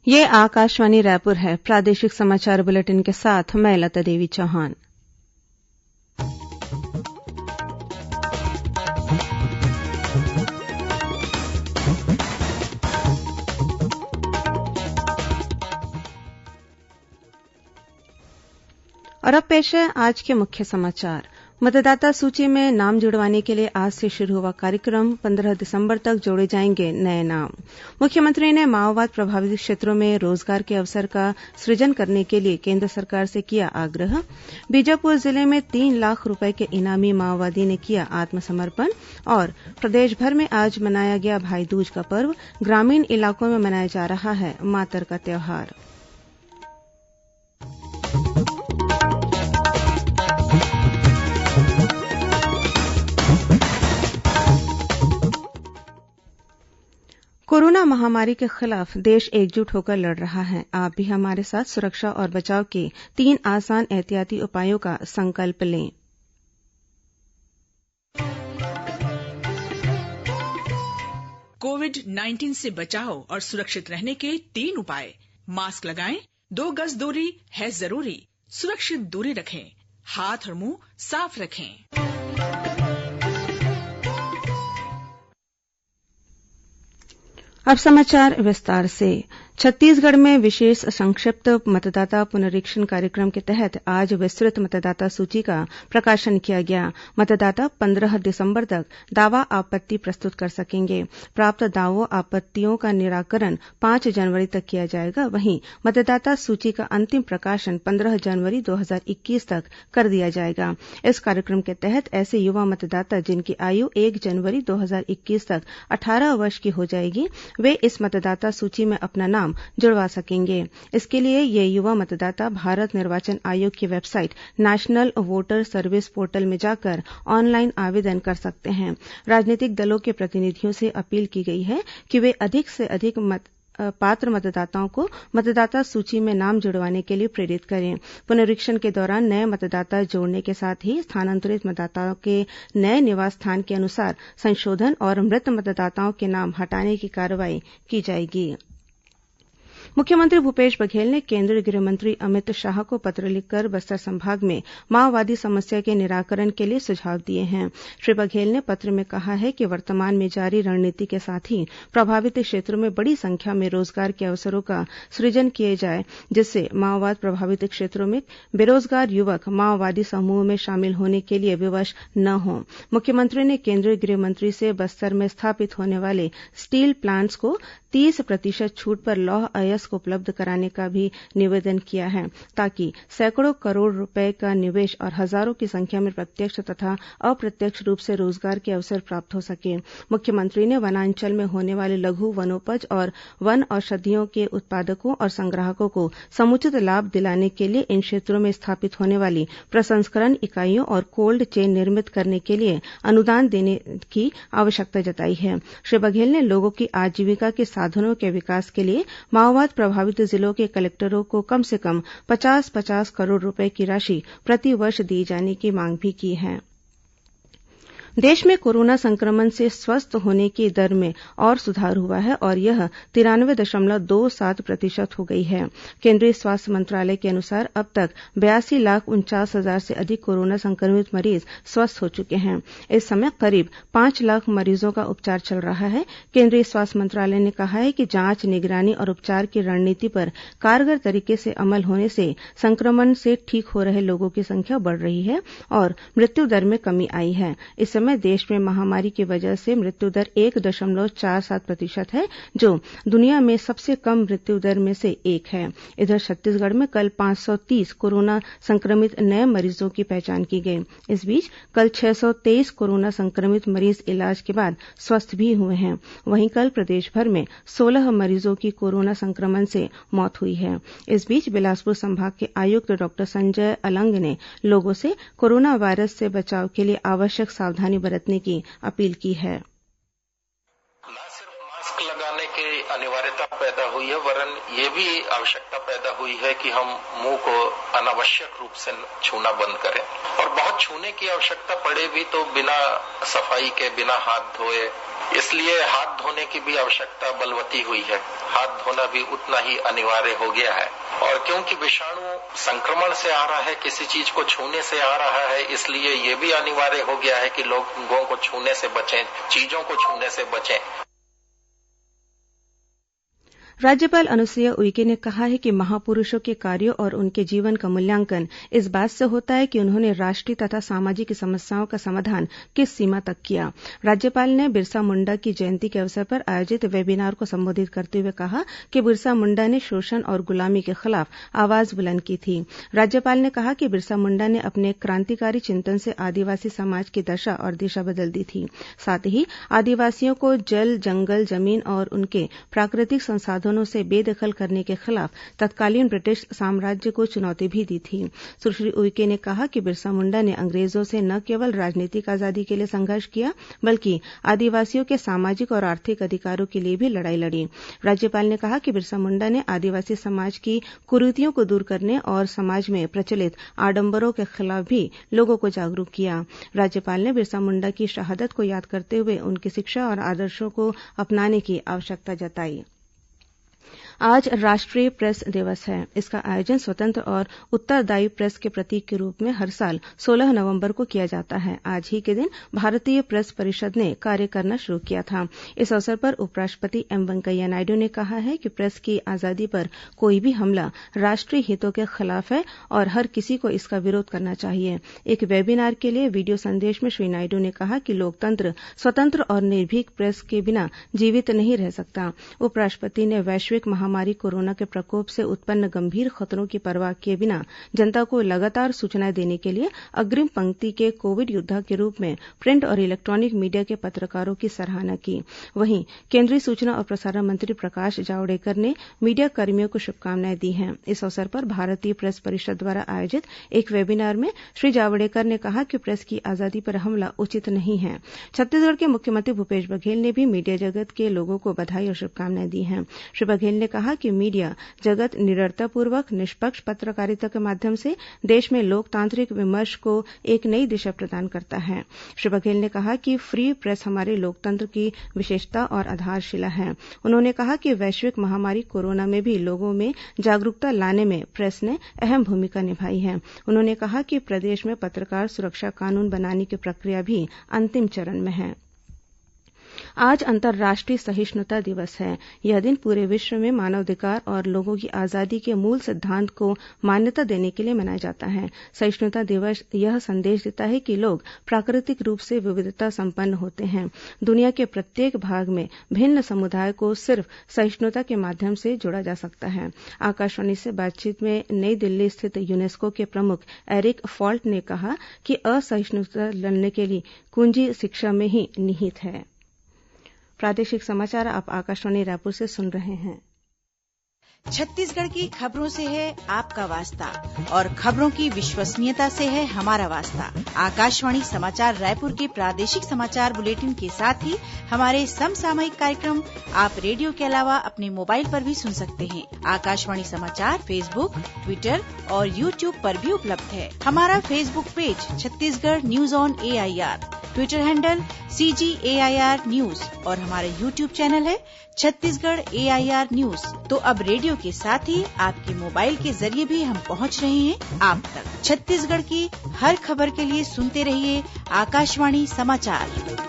ये आकाशवाणी रायपुर है। प्रादेशिक समाचार बुलेटिन के साथ मैं लता देवी चौहान। और अब पेश है आज के मुख्य समाचार। मतदाता सूची में नाम जुड़वाने के लिए आज से शुरू हुआ कार्यक्रम। 15 दिसंबर तक जोड़े जाएंगे नए नाम। मुख्यमंत्री ने माओवाद प्रभावित क्षेत्रों में रोजगार के अवसर का सृजन करने के लिए केन्द्र सरकार से किया आग्रह। बीजापुर जिले में 3 लाख रूपये के इनामी माओवादी ने किया आत्मसमर्पण। और प्रदेशभर में आज मनाया गया भाई दूज का पर्व। ग्रामीण इलाकों में मनाया जा रहा है मातर का त्यौहार। कोरोना महामारी के खिलाफ देश एकजुट होकर लड़ रहा है। आप भी हमारे साथ सुरक्षा और बचाव के 3 आसान एहतियाती उपायों का संकल्प लें। कोविड-19 से बचाव और सुरक्षित रहने के 3 उपाय। मास्क लगाएं, 2 गज दूरी है जरूरी, सुरक्षित दूरी रखें, हाथ और मुंह साफ रखें। अब समाचार विस्तार से। छत्तीसगढ़ में विशेष संक्षिप्त मतदाता पुनरीक्षण कार्यक्रम के तहत आज विस्तृत मतदाता सूची का प्रकाशन किया गया। मतदाता 15 दिसंबर तक दावा आपत्ति प्रस्तुत कर सकेंगे। प्राप्त दावों आपत्तियों का निराकरण 5 जनवरी तक किया जाएगा। वहीं मतदाता सूची का अंतिम प्रकाशन 15 जनवरी 2021 तक कर दिया जाएगा। इस कार्यक्रम के तहत ऐसे युवा मतदाता जिनकी आयु 1 जनवरी 2021 तक 18 वर्ष की हो जाएगी, वे इस मतदाता सूची में अपना नाम जुड़वा सकेंगे। इसके लिए ये युवा मतदाता भारत निर्वाचन आयोग की website national voter service portal में जाकर ऑनलाइन आवेदन कर सकते हैं। राजनीतिक दलों के प्रतिनिधियों से अपील की गई है कि वे अधिक से अधिक पात्र मतदाताओं को मतदाता सूची में नाम जुड़वाने के लिए प्रेरित करें। पुनरीक्षण के दौरान नए मतदाता जोड़ने के साथ ही स्थानांतरित मतदाताओं के नए निवास स्थान के अनुसार संशोधन और मृत मतदाताओं के नाम हटाने की कार्रवाई की जाएगी। मुख्यमंत्री भूपेश बघेल ने केंद्रीय गृह मंत्री अमित शाह को पत्र लिखकर बस्तर संभाग में माओवादी समस्या के निराकरण के लिए सुझाव दिए हैं। श्री बघेल ने पत्र में कहा है कि वर्तमान में जारी रणनीति के साथ ही प्रभावित क्षेत्रों में बड़ी संख्या में रोजगार के अवसरों का सृजन किया जाए, जिससे माओवाद प्रभावित क्षेत्रों में बेरोजगार युवक माओवादी समूह में शामिल होने के लिए विवश न हों। मुख्यमंत्री ने केंद्रीय गृह मंत्री से बस्तर में स्थापित होने वाले स्टील प्लांट्स को 30% छूट पर लौह अयस्क उपलब्ध कराने का भी निवेदन किया है, ताकि सैकड़ों करोड़ रुपए का निवेश और हजारों की संख्या में प्रत्यक्ष तथा अप्रत्यक्ष रूप से रोजगार के अवसर प्राप्त हो सके। मुख्यमंत्री ने वनांचल में होने वाले लघु वनोपज और वन औषधियों के उत्पादकों और संग्राहकों को समुचित लाभ दिलाने के लिए इन क्षेत्रों में स्थापित होने वाली प्रसंस्करण इकाइयों और कोल्ड चेन निर्मित करने के लिए अनुदान देने की आवश्यकता जताई है। श्री बघेल ने लोगों की आजीविका के साधनों के विकास के लिए माओवाद प्रभावित जिलों के कलेक्टरों को कम से कम 50-50 करोड़ रुपए की राशि प्रतिवर्ष दी जाने की मांग भी की है। देश में कोरोना संक्रमण से स्वस्थ होने की दर में और सुधार हुआ है और यह 93.27% हो गई है। केंद्रीय स्वास्थ्य मंत्रालय के अनुसार अब तक 82,49,000 से अधिक कोरोना संक्रमित मरीज स्वस्थ हो चुके हैं। इस समय करीब 5 लाख मरीजों का उपचार चल रहा है। केंद्रीय स्वास्थ्य मंत्रालय ने कहा है कि जांच, निगरानी और उपचार की रणनीति पर कारगर तरीके से अमल होने से संक्रमण से ठीक हो रहे लोगों की संख्या बढ़ रही है और मृत्यु दर में कमी आई है। इस समय देश में महामारी की वजह से मृत्यु दर 1.47% है, जो दुनिया में सबसे कम मृत्यु दर में से एक है। इधर छत्तीसगढ़ में कल 530 कोरोना संक्रमित नए मरीजों की पहचान की गई। इस बीच कल 623 कोरोना संक्रमित मरीज इलाज के बाद स्वस्थ भी हुए हैं। वहीं कल प्रदेश भर में 16 मरीजों की कोरोना संक्रमण से मौत हुई है। इस बीच बिलासपुर संभाग के आयुक्त डॉक्टर संजय अलंग ने लोगों से कोरोना वायरस से बचाव के लिए आवश्यक सावधानी बरतने की अपील की है। न सिर्फ मास्क लगाने की अनिवार्यता पैदा हुई है, वरन ये भी आवश्यकता पैदा हुई है कि हम मुंह को अनावश्यक रूप से छूना बंद करें, और बहुत छूने की आवश्यकता पड़े भी तो बिना सफाई के, बिना हाथ धोए, इसलिए हाथ धोने की भी आवश्यकता बलवती हुई है। हाथ धोना भी उतना ही अनिवार्य हो गया है, और क्योंकि विषाणु संक्रमण से आ रहा है, किसी चीज को छूने से आ रहा है, इसलिए ये भी अनिवार्य हो गया है कि लोगों को छूने से बचें, चीजों को छूने से बचें। राज्यपाल अनुसुईया उइके ने कहा है कि महापुरुषों के कार्यों और उनके जीवन का मूल्यांकन इस बात से होता है कि उन्होंने राष्ट्रीय तथा सामाजिक समस्याओं का समाधान किस सीमा तक किया। राज्यपाल ने बिरसा मुंडा की जयंती के अवसर पर आयोजित वेबिनार को संबोधित करते हुए कहा कि बिरसा मुंडा ने शोषण और गुलामी के खिलाफ आवाज बुलंद की थी। राज्यपाल ने कहा कि बिरसा मुंडा ने अपने क्रांतिकारी चिंतन से आदिवासी समाज की दशा और दिशा बदल दी थी। साथ ही आदिवासियों को जल, जंगल, जमीन और उनके प्राकृतिक संसाधनों से बेदखल करने के खिलाफ तत्कालीन ब्रिटिश साम्राज्य को चुनौती भी दी थी। सुश्री उइके ने कहा कि बिरसा मुंडा ने अंग्रेजों से न केवल राजनीतिक आजादी के लिए संघर्ष किया, बल्कि आदिवासियों के सामाजिक और आर्थिक अधिकारों के लिए भी लड़ाई लड़ी। राज्यपाल ने कहा कि बिरसा मुंडा ने आदिवासी समाज की कुरीतियों को दूर करने और समाज में प्रचलित आडंबरों के खिलाफ भी लोगों को जागरूक किया। राज्यपाल ने बिरसा मुंडा की शहादत को याद करते हुए उनकी शिक्षा और आदर्शों को अपनाने की आवश्यकता जताई। आज राष्ट्रीय प्रेस दिवस है। इसका आयोजन स्वतंत्र और उत्तरदायी प्रेस के प्रतीक के रूप में हर साल 16 नवंबर को किया जाता है। आज ही के दिन भारतीय प्रेस परिषद ने कार्य करना शुरू किया था। इस अवसर पर उपराष्ट्रपति एम वेंकैया नायडू ने कहा है कि प्रेस की आजादी पर कोई भी हमला राष्ट्रीय हितों के खिलाफ है और हर किसी को इसका विरोध करना चाहिए। एक वेबिनार के लिए वीडियो संदेश में श्री नायडू ने कहा कि लोकतंत्र स्वतंत्र और निर्भीक प्रेस के बिना जीवित नहीं रह सकता। उपराष्ट्रपति ने वैश्विक महामारी कोरोना के प्रकोप से उत्पन्न गंभीर खतरों की परवाह किए बिना जनता को लगातार सूचनाएं देने के लिए अग्रिम पंक्ति के कोविड योद्धा के रूप में प्रिंट और इलेक्ट्रॉनिक मीडिया के पत्रकारों की सराहना की। वहीं केंद्रीय सूचना और प्रसारण मंत्री प्रकाश जावड़ेकर ने मीडिया कर्मियों को शुभकामनाएं दी हैं। इस अवसर पर भारतीय प्रेस परिषद द्वारा आयोजित एक वेबिनार में श्री जावड़ेकर ने कहा कि प्रेस की आजादी पर हमला उचित नहीं है। छत्तीसगढ़ के मुख्यमंत्री भूपेश बघेल ने भी मीडिया जगत के लोगों को बधाई और शुभकामनाएं दी हैं। श्री बघेल ने कहा कि मीडिया जगत निडरतापूर्वक निष्पक्ष पत्रकारिता के माध्यम से देश में लोकतांत्रिक विमर्श को एक नई दिशा प्रदान करता है। श्री बघेल ने कहा कि फ्री प्रेस हमारे लोकतंत्र की विशेषता और आधारशिला है। उन्होंने कहा कि वैश्विक महामारी कोरोना में भी लोगों में जागरूकता लाने में प्रेस ने अहम भूमिका निभाई है। उन्होंने कहा कि प्रदेश में पत्रकार सुरक्षा कानून बनाने की प्रक्रिया भी अंतिम चरण में है। आज अंतर्राष्ट्रीय सहिष्णुता दिवस है। यह दिन पूरे विश्व में मानवाधिकार और लोगों की आजादी के मूल सिद्धांत को मान्यता देने के लिए मनाया जाता है। सहिष्णुता दिवस यह संदेश देता है कि लोग प्राकृतिक रूप से विविधता संपन्न होते हैं। दुनिया के प्रत्येक भाग में भिन्न समुदाय को सिर्फ सहिष्णुता के माध्यम से जोड़ा जा सकता है। आकाशवाणी से बातचीत में नई दिल्ली स्थित यूनेस्को के प्रमुख एरिक फॉल्ट ने कहा कि असहिष्णुता लड़ने के लिए कुंजी शिक्षा में ही निहित है। प्रादेशिक समाचार आप आकाशवाणी रायपुर से सुन रहे हैं। छत्तीसगढ़ की खबरों से है आपका वास्ता और खबरों की विश्वसनीयता से है हमारा वास्ता। आकाशवाणी समाचार रायपुर के प्रादेशिक समाचार बुलेटिन के साथ ही हमारे समसामयिक कार्यक्रम आप रेडियो के अलावा अपने मोबाइल पर भी सुन सकते हैं। आकाशवाणी समाचार फेसबुक, ट्विटर और यूट्यूब पर भी उपलब्ध है। हमारा Facebook page Chhattisgarh news on AIR, Twitter handle CGAIR news और हमारा यूट्यूब चैनल है छत्तीसगढ़ AIR न्यूज। तो अब रेडियो के साथ ही आपके मोबाइल के जरिए भी हम पहुंच रहे हैं आप तक। छत्तीसगढ़ की हर खबर के लिए सुनते रहिए आकाशवाणी समाचार।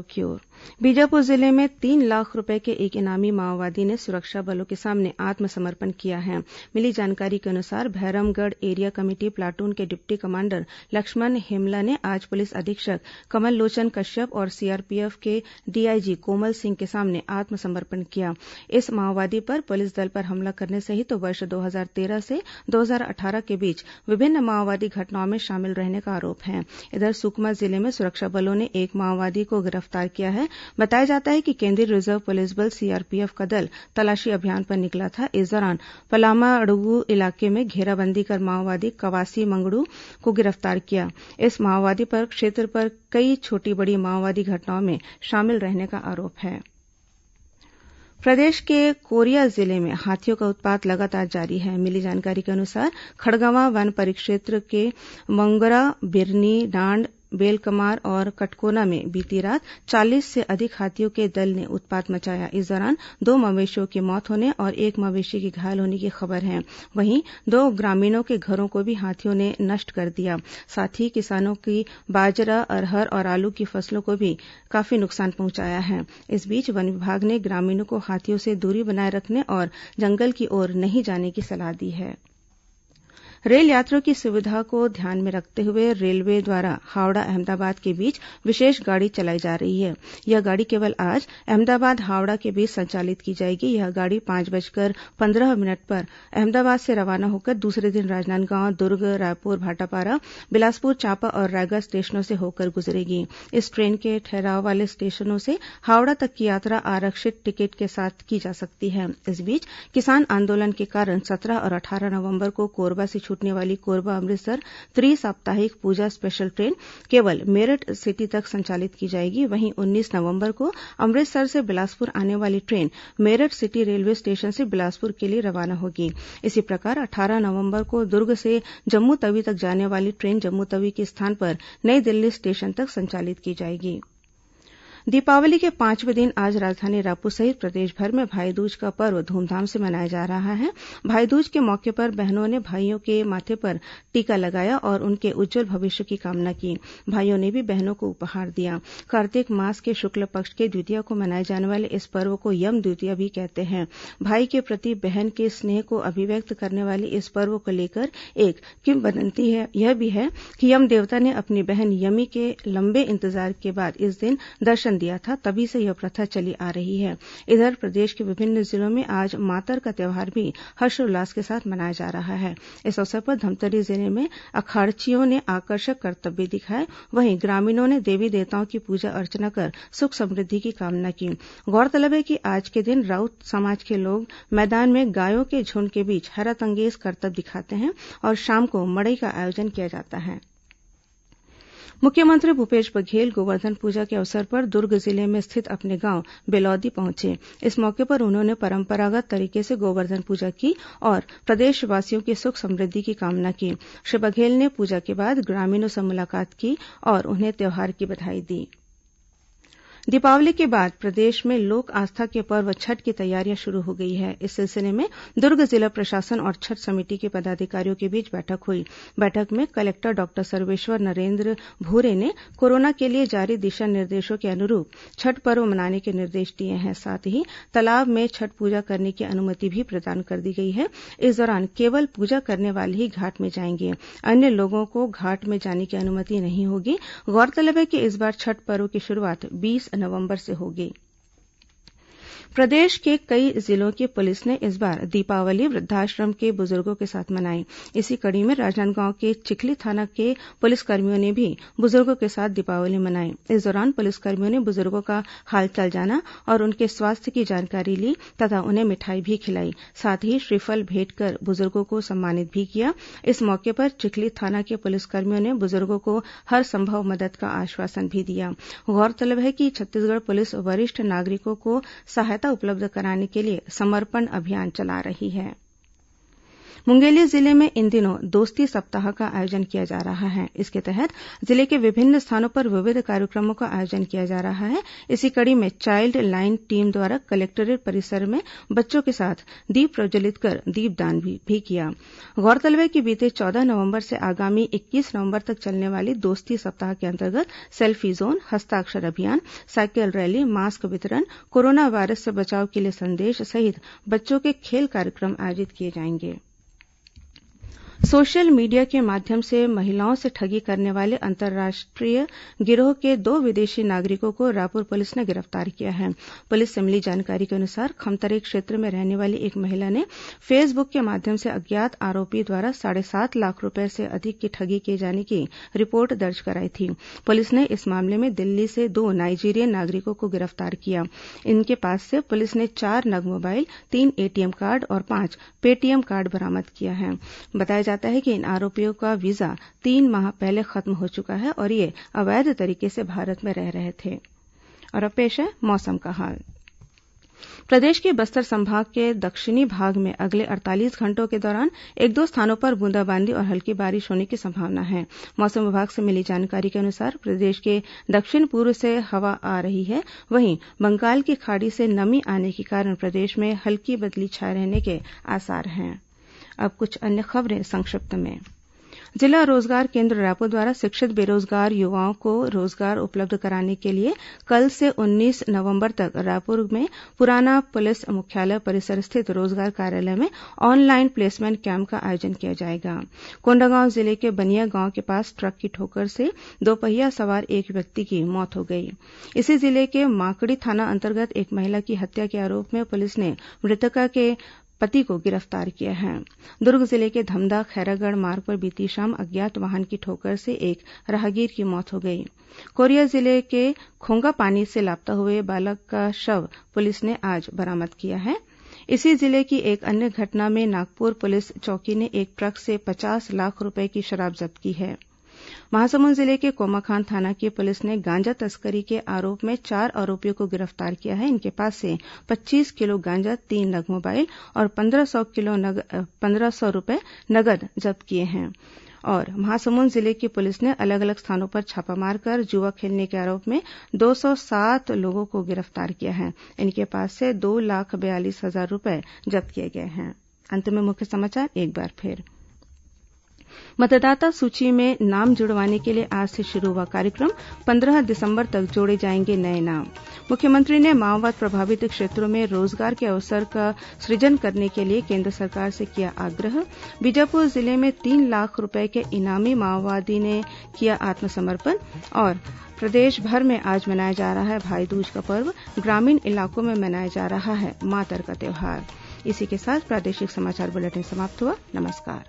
की ओर बीजापुर जिले में 3 लाख रुपए के एक इनामी माओवादी ने सुरक्षा बलों के सामने आत्मसमर्पण किया है। मिली जानकारी के अनुसार भैरमगढ़ एरिया कमेटी प्लाटून के डिप्टी कमांडर लक्ष्मण हेमला ने आज पुलिस अधीक्षक कमल लोचन कश्यप और CRPF के DIG कोमल सिंह के सामने आत्मसमर्पण किया। इस माओवादी पर पुलिस दल पर हमला करने सहित वर्ष 2013 से 2018 के बीच विभिन्न माओवादी घटनाओं में शामिल रहने का आरोप है। इधर सुकमा जिले में सुरक्षा बलों ने एक माओवादी को गिरफ्तार किया है। बताया जाता है कि केंद्रीय रिजर्व पुलिस बल सीआरपीएफ का दल तलाशी अभियान पर निकला था। इस दौरान पलामाडुगु इलाके में घेराबंदी कर माओवादी कवासी मंगड़ू को गिरफ्तार किया। इस माओवादी पर क्षेत्र पर कई छोटी बड़ी माओवादी घटनाओं में शामिल रहने का आरोप है। प्रदेश के कोरिया जिले में हाथियों का उत्पात लगातार जारी है। मिली जानकारी के अनुसार खड़गवां वन परिक्षेत्र के मंगरा, बिरनी, डांड, बेलकमार और कटकोना में बीती रात 40 से अधिक हाथियों के दल ने उत्पात मचाया। इस दौरान 2 मवेशियों की मौत होने और 1 मवेशी के घायल होने की खबर है। वहीं 2 ग्रामीणों के घरों को भी हाथियों ने नष्ट कर दिया। साथ ही किसानों की बाजरा, अरहर और आलू की फसलों को भी काफी नुकसान पहुंचाया है। इस बीच वन विभाग ने ग्रामीणों को हाथियों से दूरी बनाए रखने और जंगल की ओर नहीं जाने की सलाह दी है। रेल यात्रियों की सुविधा को ध्यान में रखते हुए रेलवे द्वारा हावड़ा अहमदाबाद के बीच विशेष गाड़ी चलाई जा रही है। यह गाड़ी केवल आज अहमदाबाद हावड़ा के बीच संचालित की जाएगी। यह गाड़ी 5:15 पर अहमदाबाद से रवाना होकर दूसरे दिन राजनांदगांव, दुर्ग, रायपुर, भाटापारा, बिलासपुर, चांपा और रायगढ़ स्टेशनों से होकर गुजरेगी। इस ट्रेन के ठहराव वाले स्टेशनों से हावड़ा तक की यात्रा आरक्षित टिकट के साथ की जा सकती है। इस बीच किसान आंदोलन के कारण 17 और 18 नवंबर को कोरबा से छूटने वाली कोरबा अमृतसर त्रिसाप्ताहिक पूजा स्पेशल ट्रेन केवल मेरठ सिटी तक संचालित की जाएगी। वहीं 19 नवंबर को अमृतसर से बिलासपुर आने वाली train Meerut city railway station से बिलासपुर के लिए रवाना होगी। इसी प्रकार 18 नवंबर को दुर्ग से जम्मू तवी तक जाने वाली ट्रेन जम्मू तवी के स्थान पर नई दिल्ली स्टेशन तक संचालित की जाएगी। दीपावली के 5वें दिन आज राजधानी रायपुर सहित प्रदेशभर में भाई दूज का पर्व धूमधाम से मनाया जा रहा है। भाई दूज के मौके पर बहनों ने भाइयों के माथे पर टीका लगाया और उनके उज्जवल भविष्य की कामना की। भाइयों ने भी बहनों को उपहार दिया। कार्तिक मास के शुक्ल पक्ष के द्वितीया को मनाए जाने वाले इस पर्व को यम द्वितीया भी कहते हैं। भाई के प्रति बहन के स्नेह को अभिव्यक्त करने वाली इस पर्व को लेकर एक किंवदंती यह भी है कि यम देवता ने अपनी बहन यमी के लंबे इंतजार के बाद इस दिन दर्शन दिया था, तभी से यह प्रथा चली आ रही है। इधर प्रदेश के विभिन्न जिलों में आज मातर का त्यौहार भी हर्षोल्लास के साथ मनाया जा रहा है। इस अवसर पर धमतरी जिले में अखाड़चियों ने आकर्षक करतब्य दिखाए। वहीं ग्रामीणों ने देवी देवताओं की पूजा अर्चना कर सुख समृद्धि की कामना की। गौरतलब है कि आज के दिन राउत समाज के लोग मैदान में गायों के झुंड के बीच हैरतअंगेज करतब दिखाते हैं और शाम को मड़ई का आयोजन किया जाता है। मुख्यमंत्री भूपेश बघेल गोवर्धन पूजा के अवसर पर दुर्ग जिले में स्थित अपने गांव बेलौदी पहुंचे। इस मौके पर उन्होंने परंपरागत तरीके से गोवर्धन पूजा की और प्रदेशवासियों की सुख समृद्धि की कामना की। श्री बघेल ने पूजा के बाद ग्रामीणों से मुलाकात की और उन्हें त्यौहार की बधाई दी। दीपावली के बाद प्रदेश में लोक आस्था के पर्व छठ की तैयारियां शुरू हो गई है। इस सिलसिले में दुर्ग जिला प्रशासन और छठ समिति के पदाधिकारियों के बीच बैठक हुई। बैठक में कलेक्टर डॉक्टर सर्वेश्वर नरेन्द्र भूरे ने कोरोना के लिए जारी दिशा निर्देशों के अनुरूप छठ पर्व मनाने के निर्देश दिए हैं। साथ ही तालाब में छठ पूजा करने की अनुमति भी प्रदान कर दी गई है। इस दौरान केवल पूजा करने वाले ही घाट में जाएंगे। अन्य लोगों को घाट में जाने की अनुमति नहीं होगी। गौरतलब है कि इस बार छठ पर्व की शुरुआत 20 नवंबर से होगी। प्रदेश के कई जिलों की पुलिस ने इस बार दीपावली वृद्धाश्रम के बुजुर्गों के साथ मनाई। इसी कड़ी में राजनांदगांव के चिखली थाना के पुलिसकर्मियों ने भी बुजुर्गों के साथ दीपावली मनाई। इस दौरान पुलिसकर्मियों ने बुजुर्गों का हालचाल जाना और उनके स्वास्थ्य की जानकारी ली तथा उन्हें मिठाई भी खिलाई। साथ ही श्रीफल भेंट कर बुजुर्गों को सम्मानित भी किया। इस मौके पर चिखली थाना के पुलिसकर्मियों ने बुजुर्गों को हर संभव मदद का आश्वासन भी दिया। गौरतलब है कि छत्तीसगढ़ पुलिस वरिष्ठ नागरिकों को सहायता उपलब्ध कराने के लिए समर्पण अभियान चला रही है। मुंगेली जिले में इन दिनों दोस्ती सप्ताह का आयोजन किया जा रहा है। इसके तहत जिले के विभिन्न स्थानों पर विविध कार्यक्रमों का आयोजन किया जा रहा है। इसी कड़ी में चाइल्ड लाइन टीम द्वारा कलेक्टोरेट परिसर में बच्चों के साथ दीप प्रज्वलित कर दीपदान भी किया। गौरतलब है कि बीते 14 नवंबर से आगामी 21 नवंबर तक चलने वाली दोस्ती सप्ताह के अंतर्गत सेल्फी जोन, हस्ताक्षर अभियान, साइकिल रैली, मास्क वितरण, कोरोना वायरस से बचाव के लिए संदेश सहित बच्चों के खेल कार्यक्रम आयोजित किए जाएंगे। सोशल मीडिया के माध्यम से महिलाओं से ठगी करने वाले अंतर्राष्ट्रीय गिरोह के 2 विदेशी नागरिकों को रायपुर पुलिस ने गिरफ्तार किया है। पुलिस से मिली जानकारी के अनुसार खमतराई क्षेत्र में रहने वाली एक महिला ने फेसबुक के माध्यम से अज्ञात आरोपी द्वारा 7.5 लाख रूपये से अधिक की ठगी किए जाने की रिपोर्ट दर्ज कराई थी। पुलिस ने इस मामले में दिल्ली से 2 नाइजीरियन नागरिकों को गिरफ्तार किया। इनके पास से पुलिस ने 4 नग मोबाइल, 3 एटीएम कार्ड और 5 पेटीएम कार्ड बरामद किया है। बताया जाता है कि इन आरोपियों का वीजा 3 माह पहले खत्म हो चुका है और ये अवैध तरीके से भारत में रह रहे थे। और अब पेश है मौसम का हाल। प्रदेश के बस्तर संभाग के दक्षिणी भाग में अगले 48 घंटों के दौरान 1-2 स्थानों पर बूंदाबांदी और हल्की बारिश होने की संभावना है। मौसम विभाग से मिली जानकारी के अनुसार प्रदेश के दक्षिण पूर्व से हवा आ रही है। वहीं बंगाल की खाड़ी से नमी आने के कारण प्रदेश में हल्की बदली छाए रहने के आसार हैं। अब कुछ अन्य खबरें संक्षिप्त में। जिला रोजगार केन्द्र रायपुर द्वारा शिक्षित बेरोजगार युवाओं को रोजगार उपलब्ध कराने के लिए कल से 19 नवंबर तक रायपुर में पुराना पुलिस मुख्यालय परिसर स्थित रोजगार कार्यालय में ऑनलाइन प्लेसमेंट कैंप का आयोजन किया जाएगा। कोंडागांव जिले के बनिया गांव के पास ट्रक की ठोकर से दोपहिया सवार एक व्यक्ति की मौत हो गई। इसी जिले के माकड़ी थाना अंतर्गत एक महिला की हत्या के आरोप में पुलिस ने मृतका के पति को गिरफ्तार किया है। दुर्ग जिले के धमधा खैरागढ़ मार्ग पर बीती शाम अज्ञात वाहन की ठोकर से एक राहगीर की मौत हो गई। कोरिया जिले के खोंगापानी से लापता हुए बालक का शव पुलिस ने आज बरामद किया है। इसी जिले की एक अन्य घटना में नागपुर पुलिस चौकी ने एक ट्रक से 50 लाख रूपये की शराब जब्त की है। महासमुंद जिले के कोमाखान थाना की पुलिस ने गांजा तस्करी के आरोप में 4 आरोपियों को गिरफ्तार किया है। इनके पास से 25 किलो गांजा, 3 नग मोबाइल और 1500 रुपये नगद जब्त किए हैं। और महासमुंद जिले की पुलिस ने अलग अलग स्थानों पर छापा मारकर जुआ खेलने के आरोप में 207 लोगों को गिरफ्तार किया है। इनके पास से 2,42,000 रुपये जब्त किए गए हैं। अंत में मुख्य समाचार एक बार फिर। मतदाता सूची में नाम जुड़वाने के लिए आज से शुरू हुआ कार्यक्रम। 15 दिसंबर तक जोड़े जाएंगे नए नाम। मुख्यमंत्री ने माओवाद प्रभावित क्षेत्रों में रोजगार के अवसर का सृजन करने के लिए केंद्र सरकार से किया आग्रह। बीजापुर जिले में 3 लाख रूपये के इनामी माओवादी ने किया आत्मसमर्पण। और प्रदेश भर में आज मनाया जा रहा है भाई दूज का पर्व। ग्रामीण इलाकों में मनाया जा रहा है मातर का त्योहार। इसी के साथ प्रादेशिक समाचार बुलेटिन समाप्त हुआ। नमस्कार।